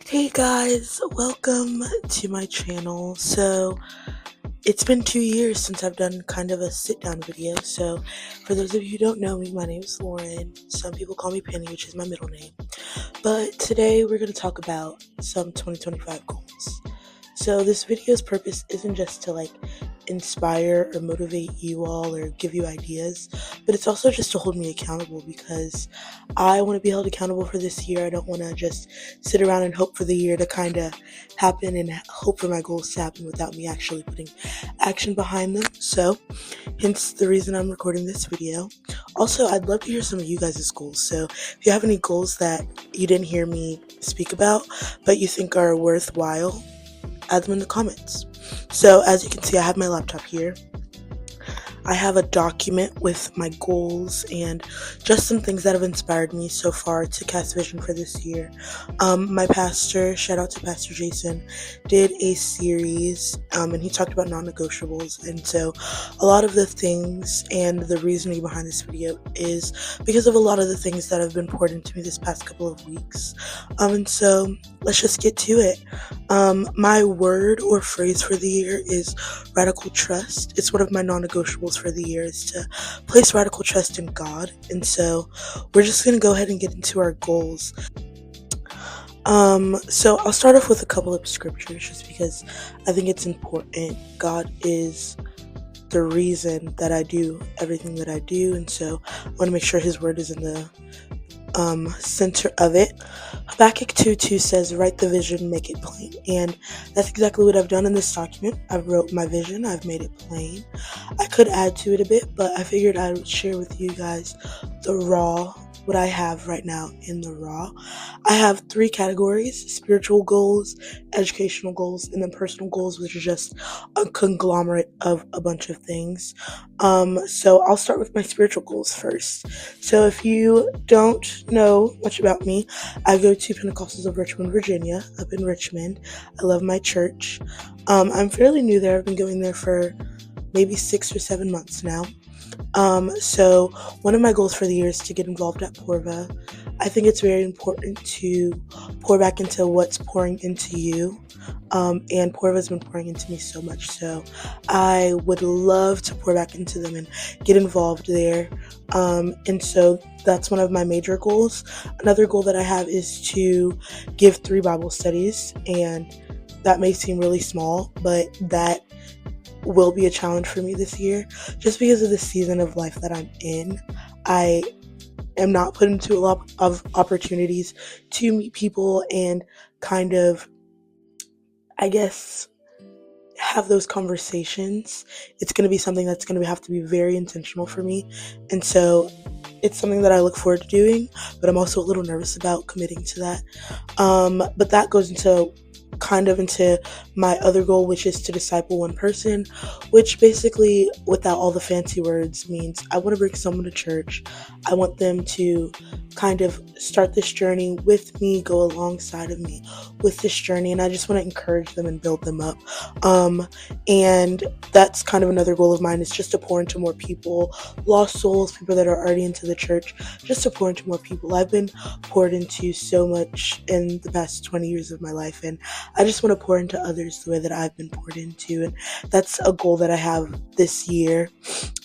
Hey guys, welcome to my channel. It's been 2 years since I've done kind of a sit down video. So, for those of you who don't know me, my name is Lauren. Some people call me Penny, which is my middle name. But today we're going to talk about some 2025 goals. So, this video's purpose isn't just to inspire or motivate you all or give you ideas, but it's also just to hold me accountable because I want to be held accountable for this year. I don't want to just sit around and hope for the year to kind of happen and hope for my goals to happen without me actually putting action behind them. So, hence the reason I'm recording this video. Also, I'd love to hear some of you guys' goals. So, if you have any goals that you didn't hear me speak about, but you think are worthwhile, add them in the comments. So as you can see, I have my laptop here. I have a document with my goals and just some things that have inspired me so far to cast vision for this year. My pastor, shout out to Pastor Jason, did a series and he talked about non-negotiables. And so a lot of the things and the reasoning behind this video is because of a lot of the things that have been poured into me this past couple of weeks. And so let's just get to it. My word or phrase for the year is radical trust. It's one of my non-negotiables for the year is to place radical trust in God. And so we're just going to go ahead and get into our goals. So I'll start off with a couple of scriptures just because I think it's important. God is the reason that I do everything that I do. And so I want to make sure his word is in the center of it. Habakkuk 2:2 says, write the vision, make it plain. And that's exactly what I've done in this document. I've wrote my vision, I've made it plain. I could add to it a bit, but I figured I would share with you guys the raw, what I have right now in the raw. I have 3 categories: spiritual goals, educational goals, and then personal goals, which are just a conglomerate of a bunch of things. So I'll start with my spiritual goals first. So if you don't know much about me, I go to Pentecostals of Richmond, Virginia, up in Richmond. I love my church. I'm fairly new there. I've been going there for maybe 6 or 7 months now. So one of my goals for the year is to get involved at Porva. I think it's very important to pour back into what's pouring into you. And Porva's been pouring into me so much, so I would love to pour back into them and get involved there. And so that's one of my major goals. Another goal that I have is to give 3 Bible studies, and that may seem really small, but that will be a challenge for me this year just because of the season of life that I'm in. I am not put into a lot of opportunities to meet people and kind of, I guess, have those conversations. It's going to be something that's going to have to be very intentional for me. And so it's something that I look forward to doing, but I'm also a little nervous about committing to that. But that goes into my other goal, which is to disciple one person, which basically, without all the fancy words, means I want to bring someone to church. I want them to kind of start this journey with me, go alongside of me with this journey, and I just want to encourage them and build them up. And that's kind of another goal of mine, is just to pour into more people, lost souls, people that are already into the church, just to pour into more people. I've been poured into so much in the past 20 years of my life, and I just want to pour into others the way that I've been poured into, and that's a goal that I have this year.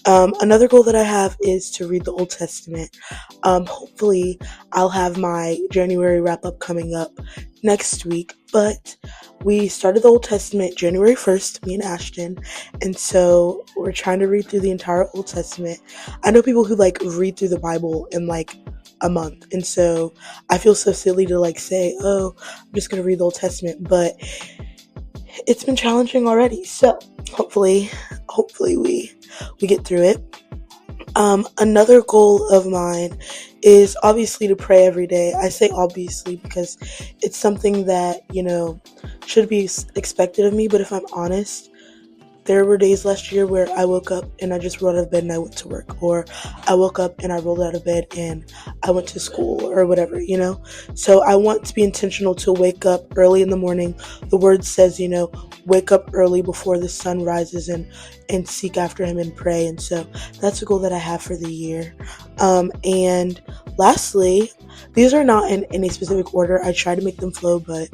Another goal that I have is to read the Old Testament. Hopefully I'll have my January wrap-up coming up next week, but we started the Old Testament January 1st, me and Ashton, and so we're trying to read through the entire Old Testament. I know people who read through the Bible in a month, and so I feel so silly to say, oh, I'm just gonna read the Old Testament, but it's been challenging already, so hopefully we get through it. Another goal of mine is obviously to pray every day. I say obviously because it's something that, should be expected of me, but if I'm honest, there were days last year where I woke up and I just rolled out of bed and I went to work, or I woke up and I rolled out of bed and I went to school or whatever, So I want to be intentional to wake up early in the morning. The word says, wake up early before the sun rises and seek after him and pray. And so that's a goal that I have for the year. And Lastly, these are not in any specific order. I try to make them flow, but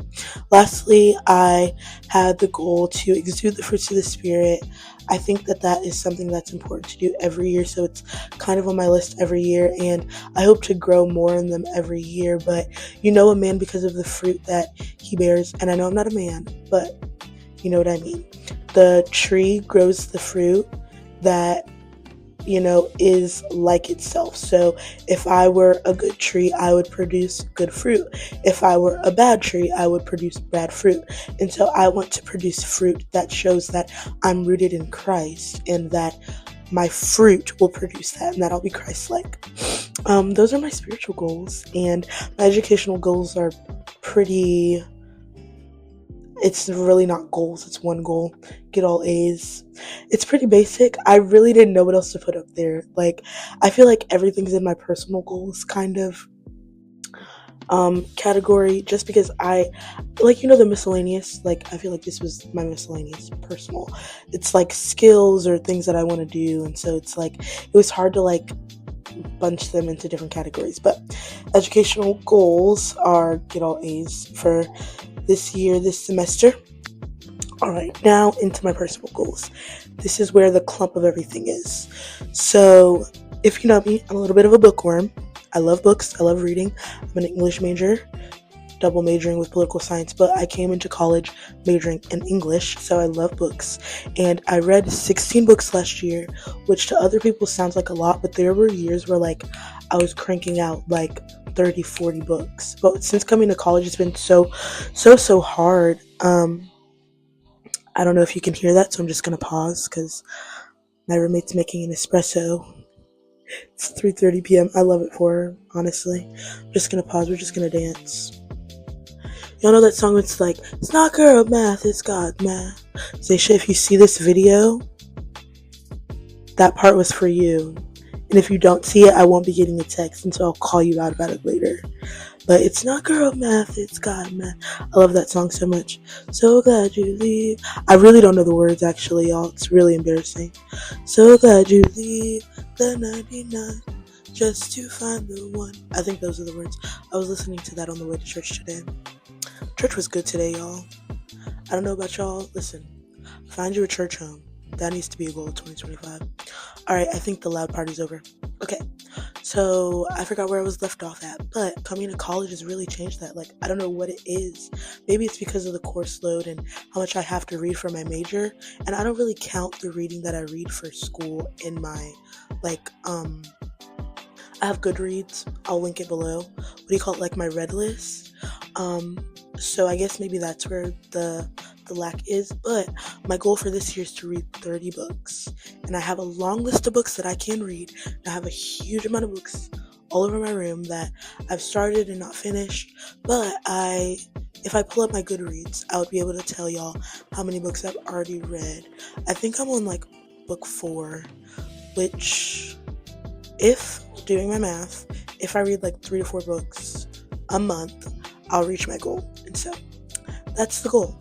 lastly, I had the goal to exude the fruits of the Spirit. I think that that is something that's important to do every year, so it's kind of on my list every year, and I hope to grow more in them every year. But you know a man because of the fruit that he bears, and I know I'm not a man, but you know what I mean. The tree grows the fruit that is like itself. So if I were a good tree, I would produce good fruit. If I were a bad tree, I would produce bad fruit. And so I want to produce fruit that shows that I'm rooted in Christ and that my fruit will produce that and that I'll be Christ-like. Those are my spiritual goals, and my educational goals are pretty. It's really not goals, it's one goal. Get all A's. It's pretty basic. I really didn't know what else to put up there. Like, I feel like everything's in my personal goals kind of category, just because I, like, the miscellaneous, like, I feel like this was my miscellaneous personal. It's like skills or things that I want to do, and so it's like, it was hard to like bunch them into different categories. But educational goals are get all A's for this semester. All right, now into my personal goals. This is where the clump of everything is. So, if you know me, I'm a little bit of a bookworm. I love books. I love reading. I'm an English major, double majoring with political science, but I came into college majoring in English, so I love books. And I read 16 books last year, which to other people sounds like a lot, but there were years where like I was cranking out like 30, 40 books. But since coming to college, it's been so hard. I don't know if you can hear that, so I'm just gonna pause because my roommate's making an espresso. It's 3:30 p.m. I love it for her, honestly. I'm just gonna pause. We're just gonna dance. Y'all know that song? It's like, it's not girl math, it's God math. Zaysha, if you see this video, that part was for you. And if you don't see it, I won't be getting a text, and so I'll call you out about it later. But it's not girl math, it's God math. I love that song so much. So glad you leave. I really don't know the words, actually, y'all. It's really embarrassing. So glad you leave the 99 just to find the one. I think those are the words. I was listening to that on the way to church today. Church was good today, y'all. I don't know about y'all. Listen, find you a church home. That needs to be a goal of 2025. Alright, I think the loud party's over. Okay, so I forgot where I was left off at, but coming to college has really changed that. Like, I don't know what it is. Maybe it's because of the course load and how much I have to read for my major, and I don't really count the reading that I read for school in my, I have Goodreads. I'll link it below. What do you call it? Like my read list. So I guess maybe that's where the lack is, but my goal for this year is to read 30 books, and I have a long list of books that I can read. I have a huge amount of books all over my room that I've started and not finished, but if I pull up my Goodreads, I would be able to tell y'all how many books I've already read. I think I'm on like book 4, which, if doing my math, if I read like 3 to 4 books a month, I'll reach my goal. And so that's the goal.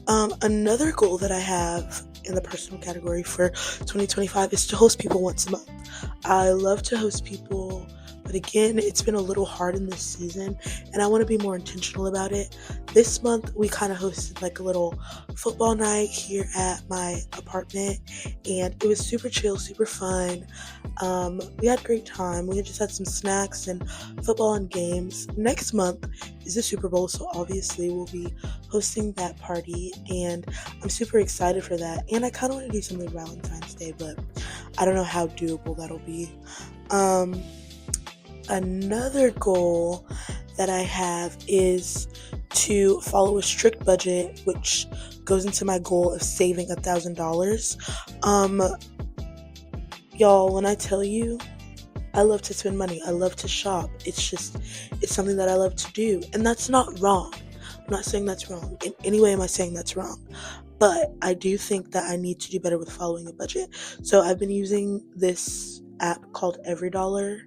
Another goal that I have in the personal category for 2025 is to host people once a month. I love to host people, but again, it's been a little hard in this season, and I want to be more intentional about it. This month, we kind of hosted like a little football night here at my apartment, and it was super chill, super fun. We had a great time. We just had some snacks and football and games. Next month is the Super Bowl, so obviously we'll be hosting that party, and I'm super excited for that. And I kind of want to do something Valentine's Day, but I don't know how doable that'll be. Another goal that I have is to follow a strict budget, which goes into my goal of saving $1,000. Y'all, when I tell you, I love to spend money. I love to shop. It's something that I love to do, and that's not wrong. I'm not saying that's wrong. In any way am I saying that's wrong. But I do think that I need to do better with following a budget. So I've been using this app called EveryDollar.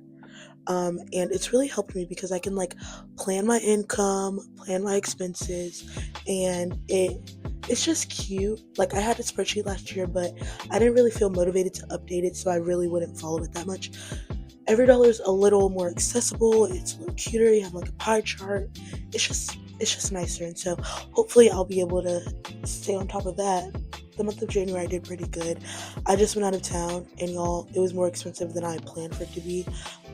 And it's really helped me because I can like plan my income, plan my expenses, and it's just cute. Like, I had a spreadsheet last year, but I didn't really feel motivated to update it, so I really wouldn't follow it that much. every dollar is a little more accessible. It's a little cuter. You have like a pie chart. It's just nicer. And so hopefully I'll be able to stay on top of that. The month of January I did pretty good. I just went out of town, and y'all, it was more expensive than I planned for it to be,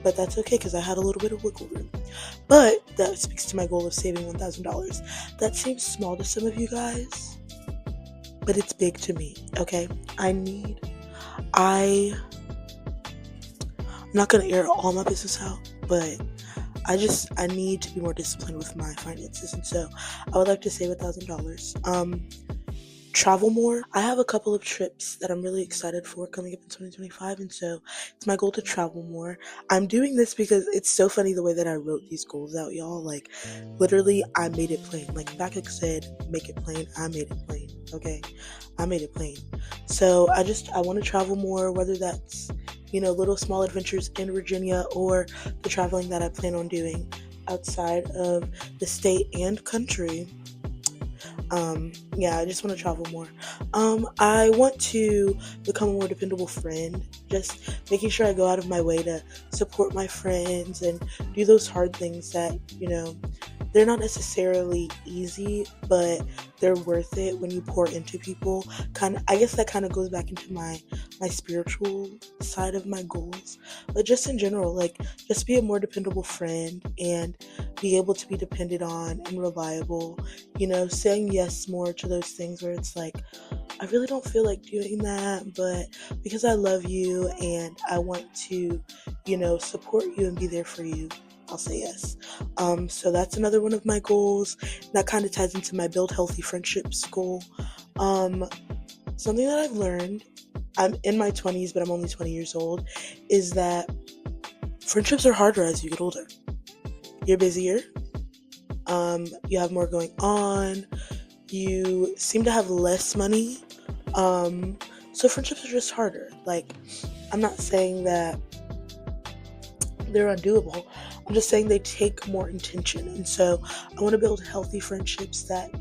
but that's okay because I had a little bit of wiggle room. But that speaks to my goal of saving $1,000. That seems small to some of you guys, but it's big to me. Okay, I'm not gonna air all my business out, but I need to be more disciplined with my finances, and so I would like to save $1,000. Travel more. I have a couple of trips that I'm really excited for coming up in 2025, and so it's my goal to travel more. I'm doing this because it's so funny the way that I wrote these goals out, y'all. Like, literally, I made it plain. Like Habakkuk said, make it plain. I made it plain. Okay, I made it plain. So I want to travel more, whether that's little small adventures in Virginia or the traveling that I plan on doing outside of the state and country. I just want to travel more. I want to become a more dependable friend, just making sure I go out of my way to support my friends and do those hard things that, they're not necessarily easy, but they're worth it when you pour into people. I guess that kind of goes back into my spiritual side of my goals. But just in general, like, just be a more dependable friend and be able to be depended on and reliable. Saying yes more to those things where it's like, I really don't feel like doing that, but because I love you and I want to, support you and be there for you, I'll say yes. So that's another one of my goals. That kind of ties into my build healthy friendships goal. Something that I've learned, I'm in my 20s, but I'm only 20 years old, is that friendships are harder as you get older. You're busier. You have more going on. You seem to have less money. So friendships are just harder. Like, I'm not saying that they're undoable. I'm just saying they take more intention. And so I want to build healthy friendships that,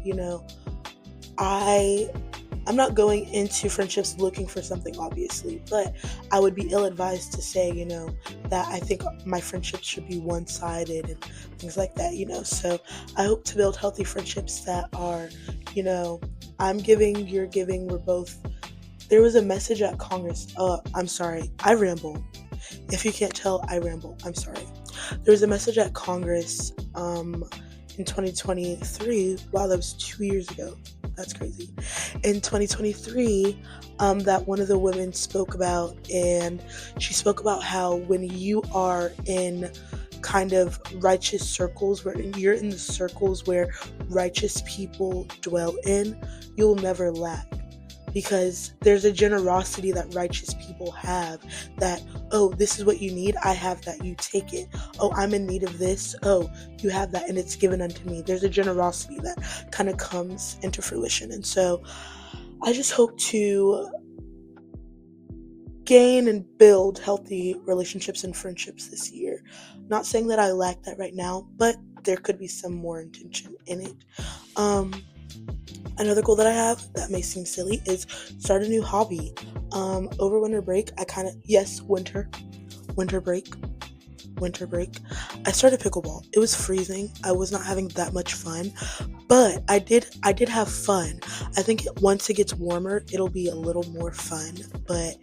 I'm not going into friendships looking for something, obviously, but I would be ill-advised to say, that I think my friendships should be one-sided and things like that, So I hope to build healthy friendships that are, I'm giving, you're giving, we're both. There was a message at Congress. I'm sorry, I ramble. If you can't tell, I ramble. I'm sorry. There was a message at Congress in 2023. Wow, that was 2 years ago. That's crazy. In 2023, that one of the women spoke about, and she spoke about how when you are in kind of righteous circles, where you're in the circles where righteous people dwell in, you'll never lack. Because there's a generosity that righteous people have, that, oh, this is what you need, I have that, you take it. Oh, I'm in need of this, oh, you have that, and it's given unto me. There's a generosity that kind of comes into fruition. And so I just hope to gain and build healthy relationships and friendships this year. Not saying that I lack that right now, but there could be some more intention in it. Another goal that I have that may seem silly is start a new hobby. Over winter break, winter break, I started pickleball. It was freezing. I was not having that much fun, but I did have fun. I think once it gets warmer, it'll be a little more fun, but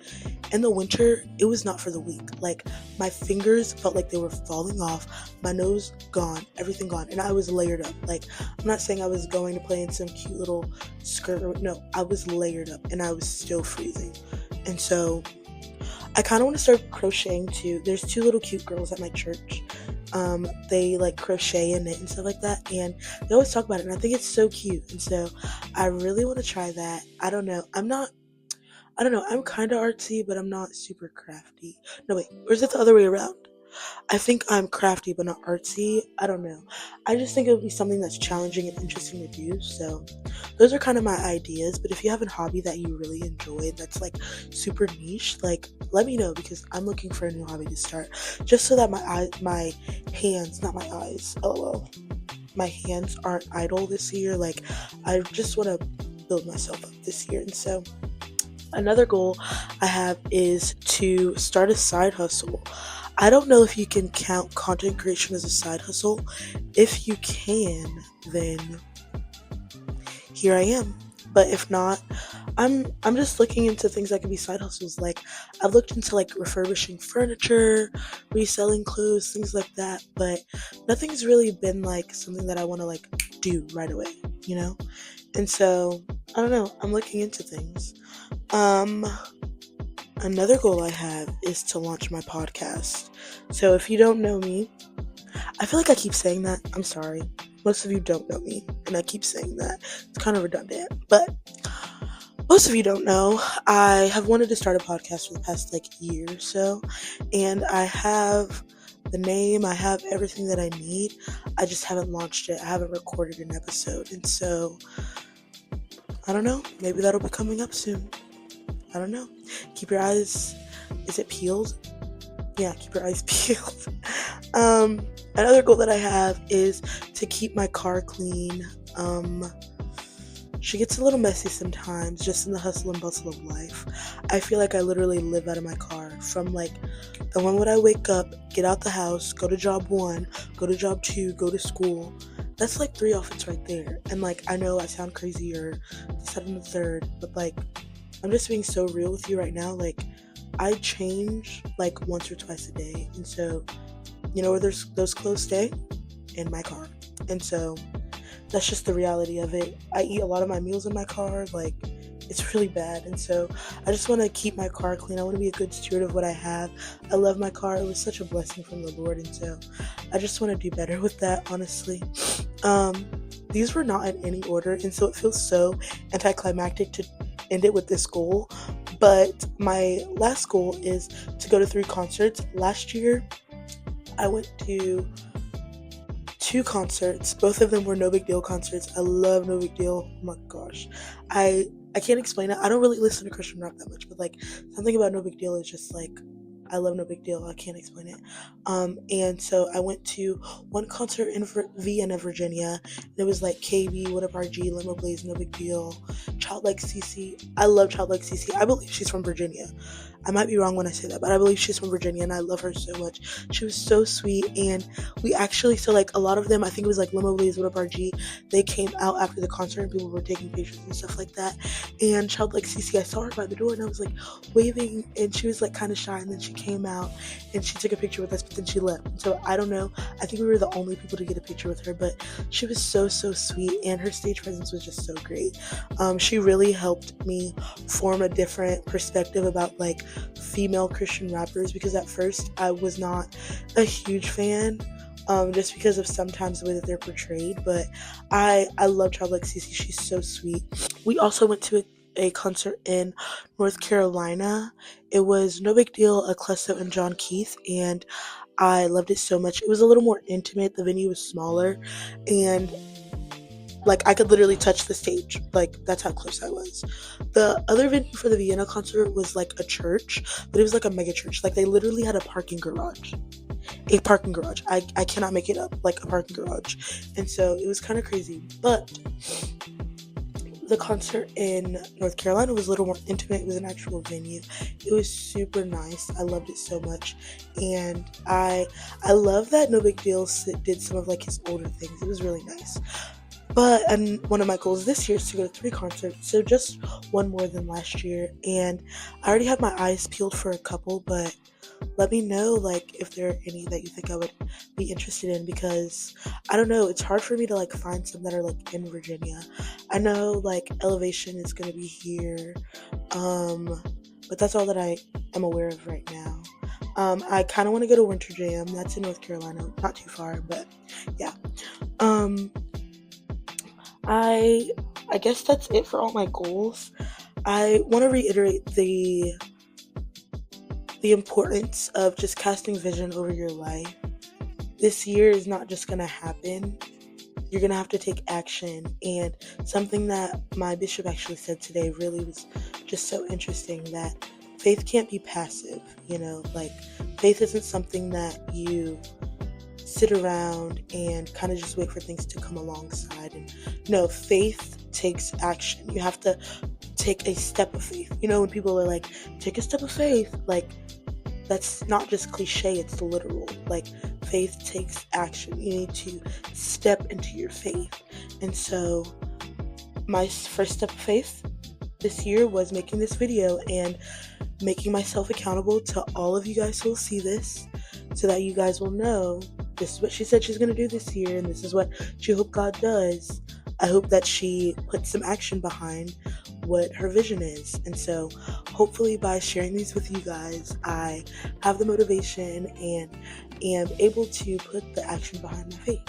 in the winter, it was not for the weak. Like, my fingers felt like they were falling off, my nose gone, everything gone, and I was layered up. Like, I'm not saying I was going to play in some cute little skirt. No, I was layered up, and I was still freezing. And so I kind of want to start crocheting too. There's two little cute girls at my church. They like crochet and knit and stuff like that, and they always talk about it, and I think it's so cute. And so I really want to try that. I don't know, I'm kind of artsy, but I'm not super crafty. No, wait, or is it the other way around? I think I'm crafty but not artsy. I don't know. I just think it would be something that's challenging and interesting to do. So those are kind of my ideas. But if you have a hobby that you really enjoy that's like super niche, like, let me know, because I'm looking for a new hobby to start, just so that my hands, not my eyes, my hands aren't idle this year. Like, I just want to build myself up this year. And so another goal I have is to start a side hustle. I don't know if you can count content creation as a side hustle. If you can, then here I am. But if not, I'm just looking into things that could be side hustles. Like I've looked into like refurbishing furniture, reselling clothes, things like that, but nothing's really been like something that I want to like do right away, you know? And so, I don't know, I'm looking into things. Um Another goal I have is to launch my podcast. So if you don't know me, I feel like I keep saying that. I'm sorry. Most of you don't know me, and I keep saying that. It's kind of redundant, but most of you don't know. I have wanted to start a podcast for the past like year or so, and I have the name, I have everything that I need. I just haven't launched it. I haven't recorded an episode, and so I don't know. Maybe that'll be coming up soon. I don't know. Keep your eyes. Is it peeled? Yeah, keep your eyes peeled. Another goal that I have is to keep my car clean. She gets a little messy sometimes, just in the hustle and bustle of life. I feel like I literally live out of my car. From like the moment I wake up, get out the house, go to job 1, go to job 2, go to school. That's like 3 outfits right there. And like I know I sound crazy or this, that, and the third, but like I'm just being so real with you right now. Like I change like once or twice a day, and so you know where those clothes stay? In my car. And so that's just the reality of it. I eat a lot of my meals in my car. Like it's really bad, and so I just want to keep my car clean. I want to be a good steward of what I have. I love my car. It was such a blessing from the Lord, and so I just want to do better with that, honestly. These were not in any order, and so it feels so anticlimactic to end it with this goal. But my last goal is to go to 3 concerts. Last year, I went to 2 concerts. Both of them were No Big Deal concerts. I love No Big Deal. Oh my gosh. I can't explain it. I don't really listen to Christian rap that much, but like something about No Big Deal is just like I love No Big Deal. I can't explain it. And so I went to one concert in Vienna, Virginia. And it was like KB, What Up RG, Limo Blaze, No Big Deal, Childlike CC. I love Childlike CC. I believe she's from Virginia. I might be wrong when I say that, but I believe she's from Virginia, and I love her so much. She was so sweet, and we actually, so like a lot of them, I think it was like Limo Blaze, What Up RG, they came out after the concert, and people were taking pictures and stuff like that. And Childlike CC, I saw her by the door, and I was like waving, and she was like kind of shy, and then she came out, and she took a picture with us, but then she left. And so I don't know, I think we were the only people to get a picture with her, but she was so sweet, and her stage presence was just so great. She really helped me form a different perspective about like female Christian rappers, because at first I was not a huge fan, just because of sometimes the way that they're portrayed, but I love Childlike CC. She's so sweet. We also went to a concert in North Carolina. It was No Big Deal, Aclesso, and John Keith, and I loved it so much. It was a little more intimate. The venue was smaller, and like I could literally touch the stage. Like that's how close I was. The other venue for the Vienna concert was like a church, but it was like a mega church. Like they literally had a parking garage. I cannot make it up. Like a parking garage. And so it was kind of crazy. But the concert in North Carolina was a little more intimate. It was an actual venue. It was super nice. I loved it so much. And I love that No Big Deal did some of like his older things. It was really nice. But one of my goals this year is to go to 3 concerts, so just one more than last year. And I already have my eyes peeled for a couple, but let me know like if there are any that you think I would be interested in, because I don't know, it's hard for me to like find some that are like in Virginia. I know like Elevation is gonna be here, but that's all that I am aware of right now. I kind of want to go to Winter Jam. That's in North Carolina, not too far, but yeah. I guess that's it for all my goals. I want to reiterate the importance of just casting vision over your life. This year is not just going to happen. You're going to have to take action. And something that my bishop actually said today really was just so interesting, that faith can't be passive, you know, like faith isn't something that you sit around and kind of just wait for things to come alongside. And no, faith takes action. You have to take a step of faith. You know, when people are like, take a step of faith, like that's not just cliche, it's literal. Like, faith takes action. You need to step into your faith. And so, my first step of faith this year was making this video and making myself accountable to all of you guys who will see this, so that you guys will know this is what she said she's going to do this year, and this is what she hoped God does. I hope that she puts some action behind what her vision is. And so hopefully by sharing these with you guys, I have the motivation and am able to put the action behind my faith.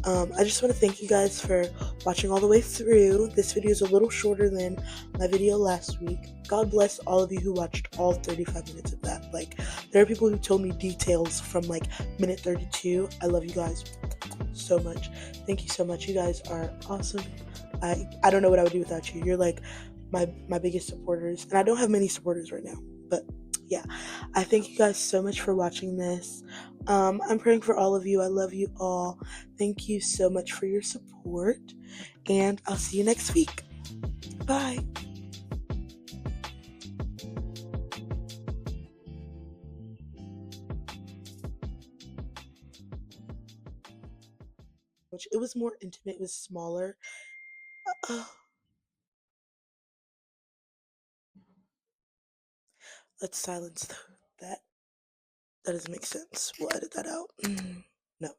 I just want to thank you guys for watching all the way through. This video is a little shorter than my video last week. God bless all of you who watched all 35 minutes of that. Like, there are people who told me details from like minute 32. I love you guys so much. Thank you so much. You guys are awesome. I don't know what I would do without you. You're like my biggest supporters, and I don't have many supporters right now, but yeah, I thank you guys so much for watching this. I'm praying for all of you. I love you all. Thank you so much for your support, and I'll see you next week. Bye. It was more intimate. It was smaller. Let's silence that. That doesn't make sense. We'll edit that out. No.